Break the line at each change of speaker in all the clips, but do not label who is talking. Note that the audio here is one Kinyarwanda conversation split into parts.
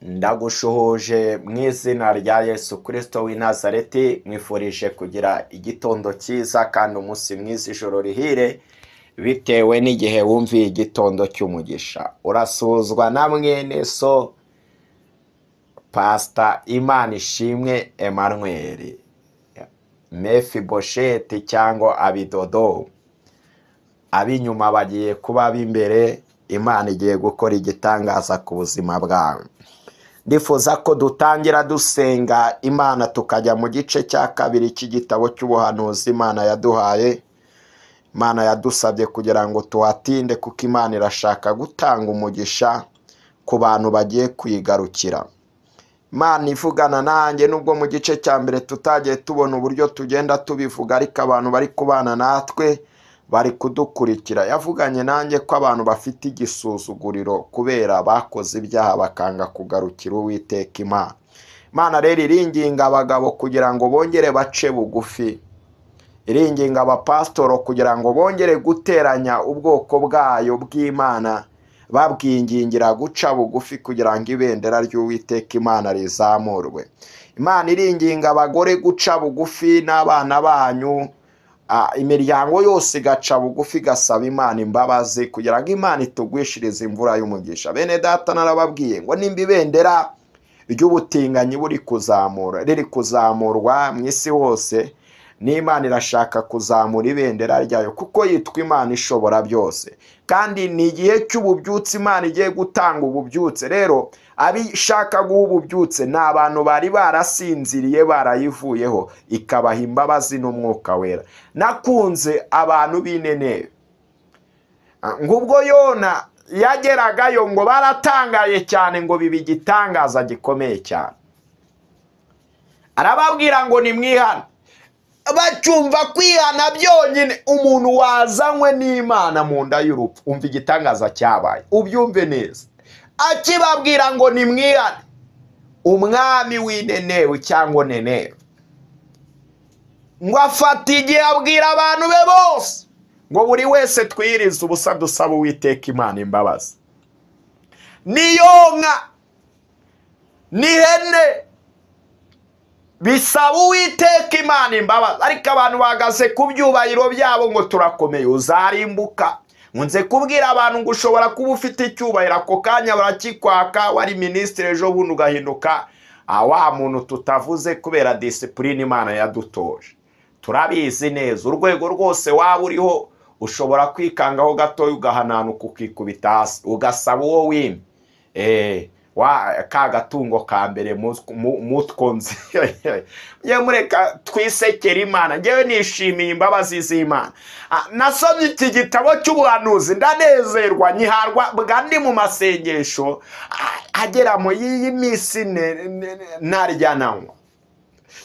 Ndagushohoje mu izina rya Yesu Kristo w'i Nazareti, mwifurije kugira igitondo cyiza kandi umunsi mwiza, ijoro rihire bitewe n'igihe wumviye igitondo cy'umugisha. Urasuzwa na mwene so Pastor Imana ishimwe Emmanuel, Mefibosheti cyangwa Abidodo. Abinyuma bagiye kuba ab'imbere. Imana igiye gukora igitangaza ku buzima bwawe. Ndifuza ko dutangira dusenga Imana tukajya mu gice cya kabiri cy'igitabo cy'ubuhanuzi Imana yaduhaye. Imana yadusabye kugira ngo tuhatinde kuko Imana irashaka gutanga umugisha ku bantu bagiye kwigarukira. Imana ivugana nanjye nubwo mu gice cya mbere tutagiye tubona uburyo tugenda tubivuga, ariko abantu bari kubana natwe bari kudukurikira. Yavuganye nanjye ko abantu bafite igisuzuguriro kubera bakoze ibyaha bakanga kugarukira Uwiteka Imana. Imana rero iringinga abagabo kugira ngo bongere bace bugufi, iringinga abapasitoro kugira ngo bongere guteranya ubwoko bwayo bw'Imana, babwingingira guca bugufi kugira ngo ibendera ry'Uwiteka Imana rizamurwe. Imana iringinga abagore guca bugufi n'abana banyu, imiryango yose igaca bugufi igasaba Imana imbabazi kugira ngo Imana itugwishirize imvura y'umugisha. Bene data narababwiye ngo nimba ibendera ry'ubutinganyi riri kuzamurwa mu isi hose, n'Imana irashaka kuzamura ibendera ryayo kuko yitwa Imana ishobora byose, kandi ni igihe cy'ububyutse. Imana igiye gutanga ububyutse. Rero abishaka guha ububyutse ni abantu bari barasinziriye barayivuyeho, ikabaha imbabazi n'umwuka wera. Nakunze abantu b'Ineneve, ngubwo Yona yageragayo ngo baratangaye cyane, ngo biba igitangaza gikomeye cyane. Arababwira ngo nimwihane. Bacyumva kwihana byonyine, umuntu wazanywe n'Imana mu nda y'urupfu. Umva igitangaza cyabaye, ubyumve neza. Akibabwira ngo nimwihane, umwami w'Ineneve cyangwa Neneve ngo afata igihe abwira abantu be bose ngo buri wese twiyirize ubusa dusaba Uwiteka Imana imbabazi. Niyonka n'ihene bisaba Uwiteka Imana imbabazi, ariko abantu bahagaze ku byubahiro byabo ngo turakomeye uzarimbuka. Nkunze kubwira abantu ngo ushobora kuba ufite icyubahiro, ako kanya barakikwaka, wari minisitiri ejo bundi ugahinduka wa muntu tutavuze kubera disipurine Imana yadutoje. Turabizi neza urwego rwose waba uriho ushobora kwikangaho gatoya ugahananuka ukikubita hasi ugasaba uwo wimye ka gatungo ka mbere mutwonze. Mureka twisekera Imana. Ngewe nishimiye imbabazi z'Imana. Nasomye iki gitabo cy'ubuhanuzi ndanezerwa, nyiharwa bwa ndi mu masengesho agera mu iyi minsi narya nanywa.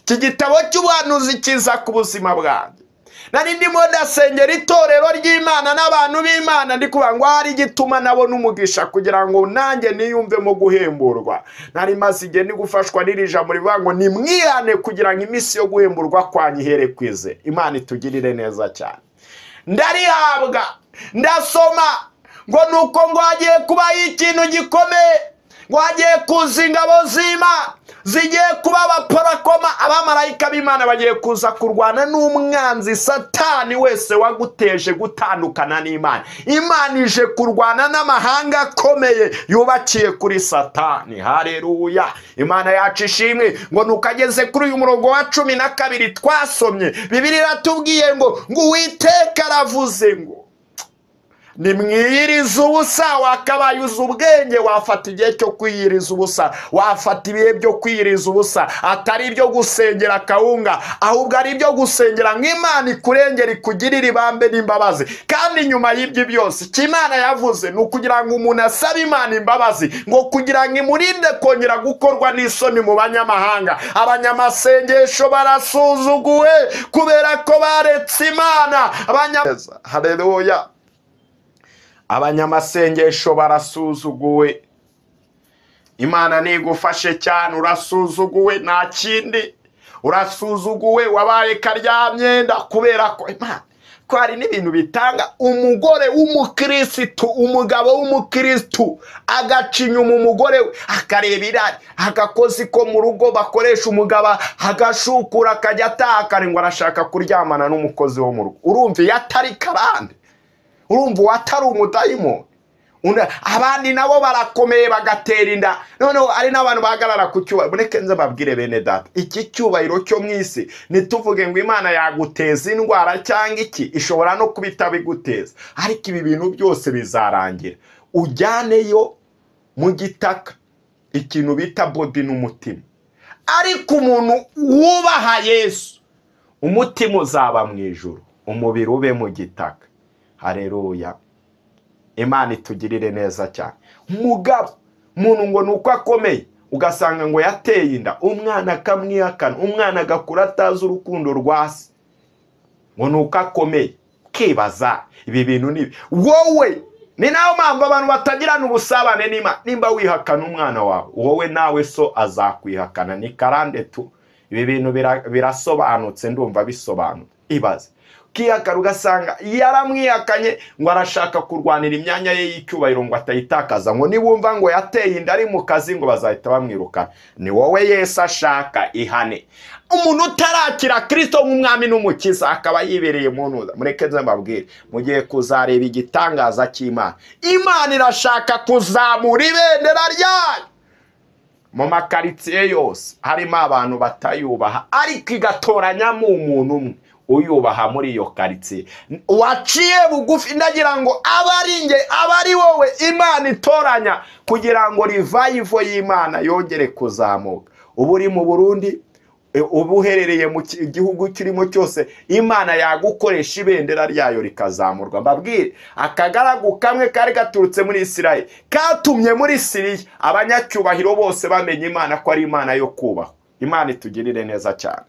Iki gitabo cy'ubuhanuzi kiza ku buzima bwanjye. Nari ndimo ndasengera itorero ry'Imana n'abantu b'Imana, ndi kuvuga ngo hari igituma nabona umugisha kugira ngo nanjye niyumvemo guhemburwa. Nari maze igihe gufashwa n'iri jambo rivuga ngo nimwihane kugira ngo iminsi yo guhemburwa kwanyu ihere kwize. Imana itugirire neza cyane. Ndarihabwa ndasoma ngo nuko ngo hagiye kubaho ikintu gikomeye, ngo hagiye kuza ingabo z'Imana zigiye kuba abaparakoma. Abamarayika b'Imana bagiye kuza kurwana n'umwanzi Satani wese waguteje gutandukana n'Imana. Imana ije kurwana n'amahanga akomeye yubakiye kuri Satani. Haleluya. Imana yacu ishimwe. Ngo nukageze kuri uyu murongo wa 12 twasomye, Bibiliya iratubwiye ngo Uwiteka aravuze ngo nimwiyirize ubusa. Wakabayuza ubwenge, wafata igihe cyo kwiyiriza ubusa, wafata ibihe byo kwiyiriza ubusa, atari ibyo gusengera kawunga, ahubwo ari ibyo gusengera nk'Imana ikurengera ikugirira ibambe n'imbabazi. Kandi nyuma y'ibyo byose Imana yavuze ni ukugira ngo umuntu asabe Imana imbabazi, ngo kugira ngo imurinde kongera gukorwa n'isoni mu banyamahanga. Abanyamasengesho barasuzuguwe kubera ko baretse Imana. Haleluya. Abanyamasengesho barasuzuguwe. Imana nigufashe cyane. Urasuzuguwe nta kindi. Urasuzuguwe, wabaye karyamyenda kubera ko Imana ko hari n'ibintu bitanga umugore w'umukristo, umugabo w'umukristo agacinya umugore we akareba irari, agakozi ko mu rugo bakoresha umugabo agashukura akajya atakare ngo arashaka kuryamana n'umukozi wo mu rugo. Urumva yatari karande, urumva watari umudayimo. Abandi nabo barakomeye bagatera inda, noneho ari n'abantu bahagarara ku cyubahiro. Mureke nze babwire bene data, iki cyubahiro cyo mu isi ntituvuge ngo Imana yaguteza indwara cyangwa iki, ishobora no kubita biguteza, ariko ibi bintu byose bizarangira. Ujyaneyo mu gitaka ikintu bita body n'umutima, ariko umuntu wubaha Yesu umutima uzaba mu ijuru, umubiri ube mu gitaka. Haleluya. Imana itugirire neza cyane. Umugabo umuntu ngo nuko akomeye ugasanga ngo yateye inda, umwana akamwihakana, umwana agakura atazi urukundo rwase, ngo nuko akomeye. Kibaza ibi bintu nibi wowe ni nayo mpamvu abantu batagirana ubusabane n'Imana. Nimba wihakana umwana wawe, wowe nawe so azakwihakana. Ni karande tu. Ibi bintu birasobanutse, ndumva bisobanutse. Ibaze kiyakara ugasanga yaramwihakanye ngo arashaka kurwanira imyanya ye y'icyubahiro ngo atayitakaza, ngo nibumva ngo yateye inda ari mu kazi ngo bazahita bamwirukana. Ni wowe Yesu ashaka ihane. Umuntu utarakira Kristo nk'umwami n'umukiza akaba yibereye mu ntuza, mureke nze mbabwire, mugiye kuzareba igitangaza cy'Imana. Imana irashaka kuzamura ibendera ryayo mu makaritsiye yose. Harimo abantu batayubaha, ariko igatoranyamo umuntu umwe uyubaha muri iyo karitsiye. Waciye bugufi, ndagira ngo abaringe abari wowe Imana itoranya kugira ngo revival y'Imana yongere kuzamuka. Ubu uri mu Burundi, ubu uherereye mu gihugu kirimo cyose, Imana yagukoresha ibendera ryayo rikazamurwa. Mbabwire, akagaragu kamwe kari gaturutse muri Isirayeli katumye muri Siriya abanyacyubahiro bose bamenya Imana ko ari Imana yo kubaha. Imana itugirire neza cyane.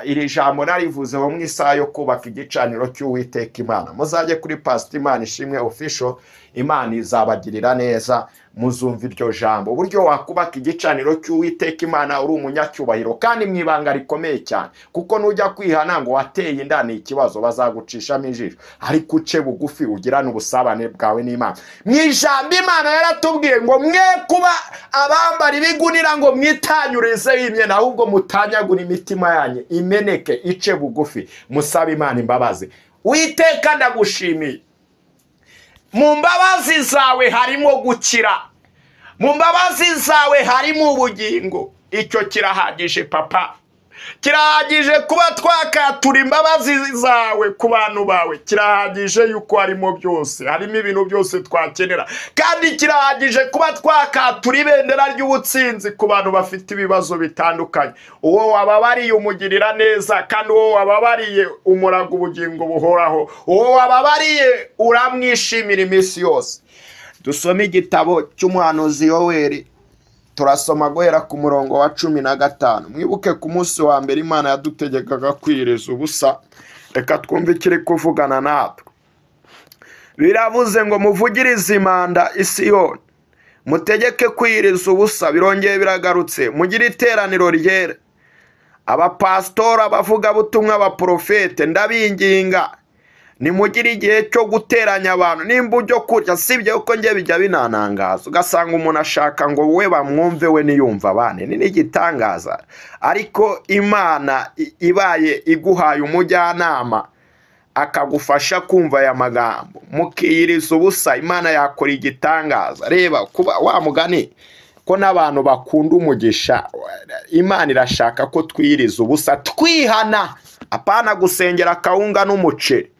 Iri jambo narivuze mu isaha yo kubaka igicaniro cy'Uwiteka Imana. Muzajye kuri Pastor Imana Ishimwe official, Imana izabagirira neza, muzumva iryo jambo. Uburyo wakubaka igicaniro cy'Uwiteka Imana uri umunyacyubahiro kandi mwibanga rikomeye cyane, kuko nujya kwihana ngo wateye inda ni ikibazo, bazagucishamo ijisho. Ariko uce bugufi ugirana ubusabane bwawe n'Imana. Mwijambo Imana yaratubwiye ngo mwe kuba abambara ibigunira ngo mwitanyurize imyenda, ahubwo mutanyagura imitima yanyu imeneke ice bugufi, musaba Imana imbabazi. Uwiteka ndagushimiye, mu mbabazi zawe harimo gukira, mu mbabazi zawe harimo ubugingo. Icyo kirahagije papa, kirahagije kuba twakatura imbabazi zawe ku bantu bawe. Kirahagije yuko harimo byose, harimo ibintu byose twakenera, kandi kirahagije kuba twakatura ibendera ry'ubutsinzi ku bantu bafite ibibazo bitandukanye. Uwo wababariye umugirira neza, kandi uwo wababariye umuraga ubugingo buhoraho. Uwo wababariye uramwishimira iminsi yose. Dusome igitabo cy'umuhanuzi Yoweri, turasoma guhera ku murongo wa 15. Mwibuke ku munsi wa mbere Imana yadutegekaga kwiyiriza ubusa. Reka twumve kiri kuvugana natwe. Biravuze ngo muvugirize impanda i Siyoni, mutegeke kwiyiriza ubusa. Birongeye biragarutse, mugire iteraniro ryera, abapastora, abavugabutumwa, abaprofete, ndabinginga nimugire igihe cyo guteranya abantu. Nimba ujyo kurya, sibye uko ngiye bijya binanangaza, ugasanga umuntu ashaka ngo we bamwumve we niyumva abane. Ni igitangaza. Ariko Imana ibaye iguhaye umujyanama akagufasha kumva aya magambo, mukiyiriza ubusa, Imana yakora igitangaza. Reba kuba wa mugani ko n'abantu bakunda umugisha, Imana irashaka ko twiyiriza ubusa, twihana, apana gusengera kawunga n'umuceri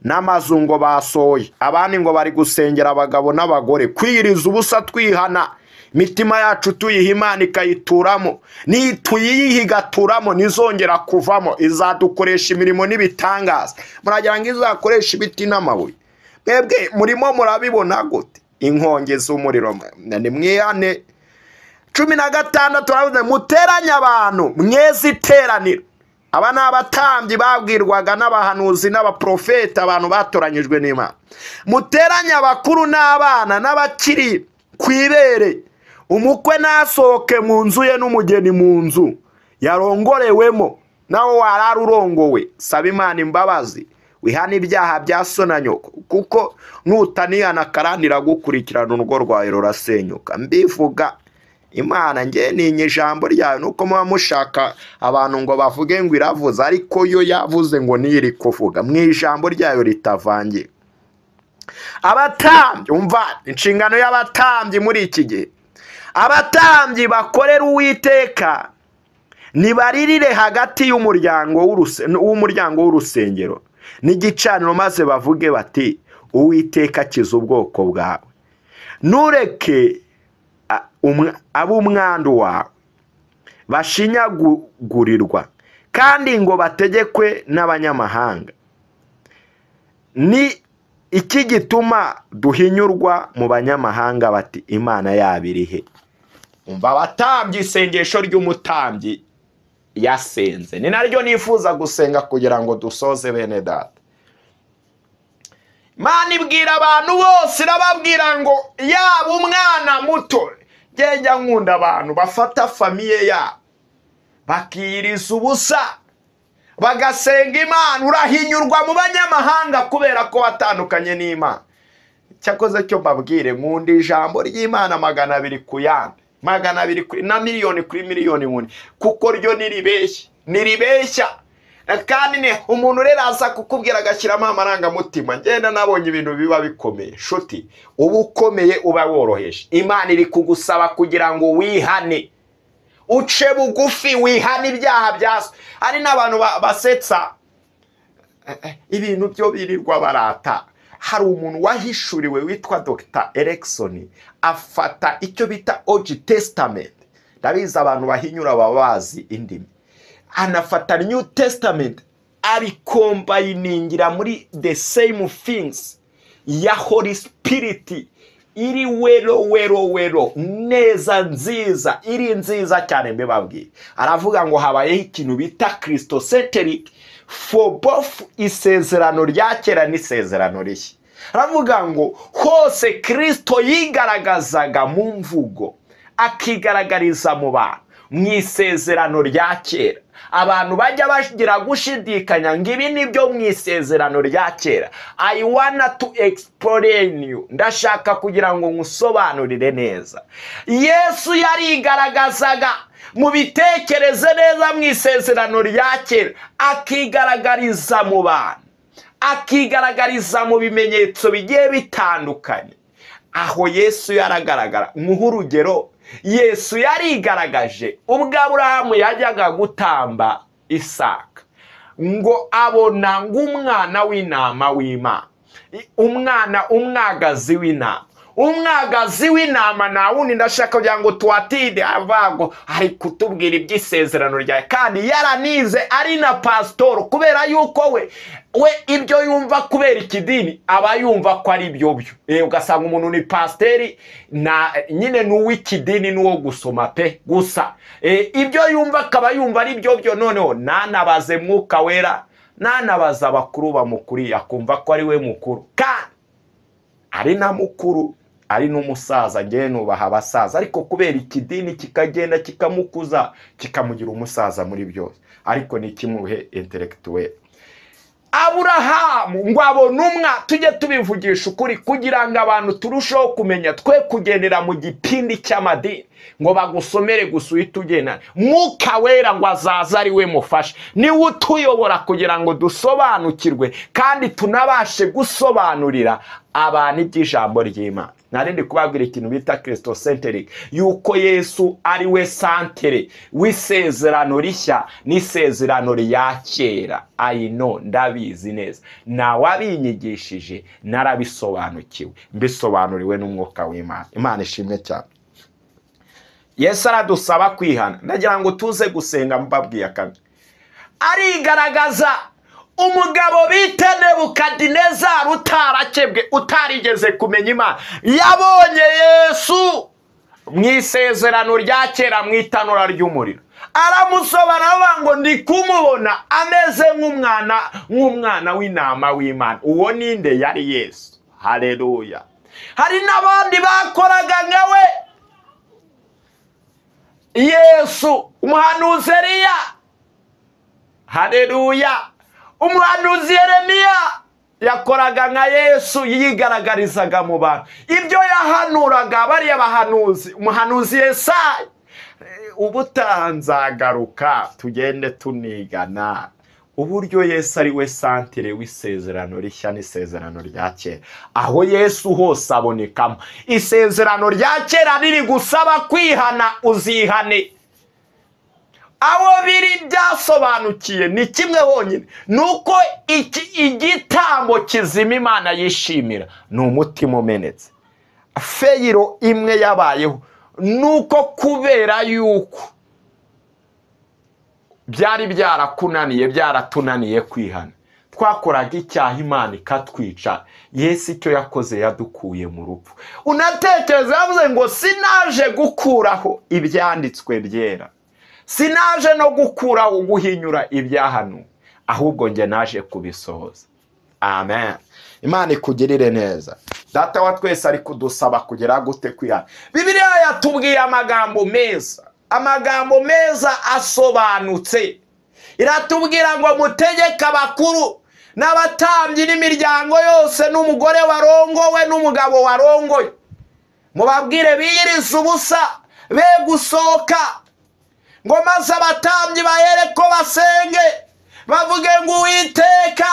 n'amazu ngo basoye, abandi ngo bari gusengera abagabo n'abagore. Kwiyiriza ubusa, twihana, mitima yacu tuyiha Imana ikayituramo, ni tuyihigaturamo nizongera kuvamo, izadukoresha imirimo n'ibitangaza. Muragira ngo izakoresha ibiti n'amabuye? Mwebwe murimo murabibona gute? Inkonge z'umuriro. Ni mwihane. 16 turavuze muteranye abantu, mwezi iteraniro. Aba ni abatambyi babwirwaga n'abahanuzi n'abaprofeta, abantu batoranyijwe n'Imana. Muteranye abakuru n'abana n'abakiri kwibere. Umukwe nasohoke mu nzu ye n'umugeni mu nzu yarongorewemo, nawo wararurongowe. Saba Imana imbabazi, wihana ibyaha bya so na nyoko, kuko nutanihana karani iragukurikirana, urugo rwawe rurasenyuka. Mbivuga Imana nge ninye ijambo ryayo, nuko muba mushaka abantu ngo bavuge ngo iravuze, ariko yo yavuze ngo niri kuvuga mu ijambo ryayo ritavangiye. Abatambyi, umva inshingano y'abatambyi muri iki gihe. Abatambyi bakorera Uwiteka nibaririre hagati y'umuryango w'urusengero n'igicaniro, maze bavuge bati Uwiteka akiza ubwoko bwawe. Nureke ab'umwandu wawe bashinyagurirwa kandi ngo bategekwe n'abanyamahanga. Ni iki gituma duhinyurwa mu banyamahanga bati Imana yabirihe? Umva abatambyi, isengesho ry'umutambyi yasenze ni naryo nifuza gusenga kugira ngo dusoze bene data. Imana ibwira abantu bose, irababwira ngo yaba umwana muto, ngenge nkunda abantu bafata famiye yabo bakiyiriza ubusa bagasenga Imana. Urahinyurwa mu banyamahanga kubera ko watandukanye n'Imana. Cyakoze cyo mbabwire, nkunda ijambo ry'Imana 200 ku yandi, 200 na miliyoni kuri miliyoni nkuni, kuko ryo niribeshya kandi ne umuntu rero aza kukubwira agashyiramo amarangamutima. Ngenda nabonye ibintu biba bikomeye shuti, uba ukomeye uba woroheje. Imana iri kugusaba kugira ngo wihane, uce bugufi, wihane ibyaha byaso. Hari n'abantu basetsa ibintu byo birirwa barata. Hari umuntu wahishuriwe witwa Dr. Erikson, afata icyo bita Old Testament. Ndabizi abantu bahinyura babazi indimi. Anafata New Testament arikombayiningira muri the same things ya Holy Spirit, iri wero neza nziza, iri nziza cyane. Mbebabwiye aravuga ngo habayeho ikintu bita Kristo centric for both isezerano rya kera n'isezerano rishya. Aravuga ngo hose Kristo yigaragazaga mu mvugo, akigaragariza mu bantu mu isezerano rya kera. Abantu bajya bagira gushidikanya ngo ibi nibyo mu isezerano rya kera. I wanna to explain you, ndashaka kugira ngo ngusobanurire neza. Yesu yarigaragazaga mu bitekereze neza mu isezerano rya kera, akigaragariza mu bantu, akigaragariza mu bimenyetso bigiye bitandukanye. Aho Yesu yaragaragara. Nk'urugero, Yesu yarigaragaje ubwo Aburahamu yajyaga gutamba Isaka, ngo abona ng'umwana w'intama w'Imana, umwagazi w'intama. Umwagazi w'intama na wundi ndashaka kugira ngo tuwatide avago ari kutubwira iby'isezerano ryawe, kandi yaranize ari na pastor, kubera yuko we ibyo yumva kubera ikidini aba yumva ko ari byo. Ugasanga umuntu ni pasteri na nyine n'uw'ikidini n'uwo gusoma pe gusa ibyo yumva akaba yumva ari byo. Noneho nanabaze Mwuka Wera, nanabaza abakuru bamukuriye akumva ko ari we mukuru, kandi ari na mukuru, ari n'umusaza. Ngewe nubaha abasaza, ariko kubera ikidini kikagenda kikamukuza kikamugira umusaza muri byose, ariko ni kimuhe intellectuel. Aburahamu ngo abone tujye tubivugisha ukuri kugira ngo abantu turusheho kumenya, twe kugendera mu gipindi cy'amadini ngo bagusomere gusa uhita ugenda. Mwuka Wera ngo azaza ari we mufasha, niwe utuyobora kugira ngo dusobanukirwe kandi tunabashe gusobanurira abantu iby'ijambo ry'Imana. Narindi kubabwira ikintu bita Kristo centric, yuko Yesu ari we santere w'isezerano rishya n'isezerano rya kera. I know, ndabizi neza, nawe abinyigishije narabisobanukiwe, mbisobanuriwe n'Umwuka w'Imana. Imana ishimwe cyane. Yesu aradusaba kwihana. Ndagira ngo tuze gusenga mbabwiye akabi. Arigaragaza umugabo bita Nebukadinezari utarakebwe, utarigeze kumenya Imana, yabonye Yesu mu isezerano rya kera mu itanura ry'umuriro. Aramusobanura ngo ndi kumubona ameze nk'umwana w'intama w'Imana. Uwo ninde? Yari Yesu. Haleluya. Hari n'abandi bakoraga nkawe. Yesu umuhanuzi Eliya, haleluya, umuhanuzi Yeremiya yakoraga nka Yesu, yigaragarizaga mu bantu ibyo yahanuraga bariya bahanuzi. Umuhanuzi Yesaya, ubutaha nzagaruka tugende tunigana uburyo Yesu ari we santire w'isezerano rishya n'isezerano rya kera. Aho Yesu hose abonekamo. Isezerano rya kera riri gusaba kwihana, uzihane. Abo biri byasobanukiye ni kimwe honyine, nuko igitambo kizima Imana yishimira ni umutima umenetse. Feyiro imwe yabayeho nuko kubera yuko byari byarakunaniye, byaratunaniye kwihana, twakoraga icyaha Imana ikatwica. Yesu icyo yakoze yadukuye mu rupfu. Unatekereza yavuze ngo sinaje gukuraho ibyanditswe byera, sinaje no gukuraho guhinyura ibyahanuwe, ahubwo nge naje kubisohoza. Amen. Imana ikugirire neza. Data wa twese ari kudusaba kugera gute kwihana. Bibiliya yatubwiye amagambo meza, amagambo meza asobanutse. Iratubwira ngo mutegeke abakuru n'abatambyi n'imiryango yose n'umugore warongowe n'umugabo warongoye, mubabwire biyirize ubusa, be gusohoka, ngo maze abatambyi bahere ko basenge, bavuge ngo Uwiteka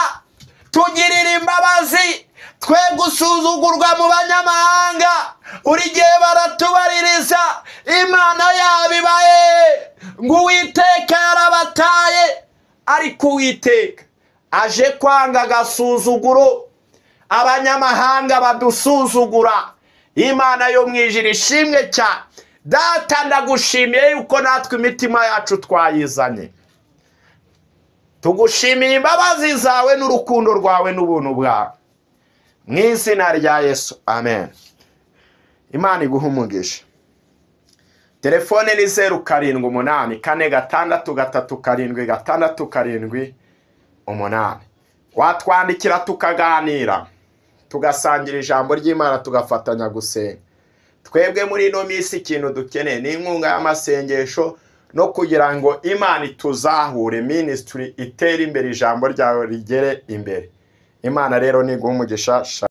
tugirire imbabazi, twe gusuzugurwa mu banyamahanga, buri gihe baratubaririza Imana yabo ibahe, ngo Uwiteka yarabataye. Ariko Uwiteka aje kwanga agasuzuguro, abanyamahanga badusuzugura. Imana yo mwijuru ishimwe cyane. Data ndagushimiye yuko natwe imitima yacu twayizanye, tugushimiye imbabazi zawe n'urukundo rwawe n'ubuntu bwawe, mu izina rya Yesu, amen. Imana iguhe umugisha. Telefone ni 0786367678. Watwandikira tukaganira, tugasangira ijambo ry'Imana, tugafatanya gusenga. Twebwe muri ino minsi ikintu dukeneye ni inkunga y'amasengesho, no kugira ngo Imana ituzahure, ministry itere imbere, ijambo ryawe rigere imbere. Imana rero niguhe umugisha.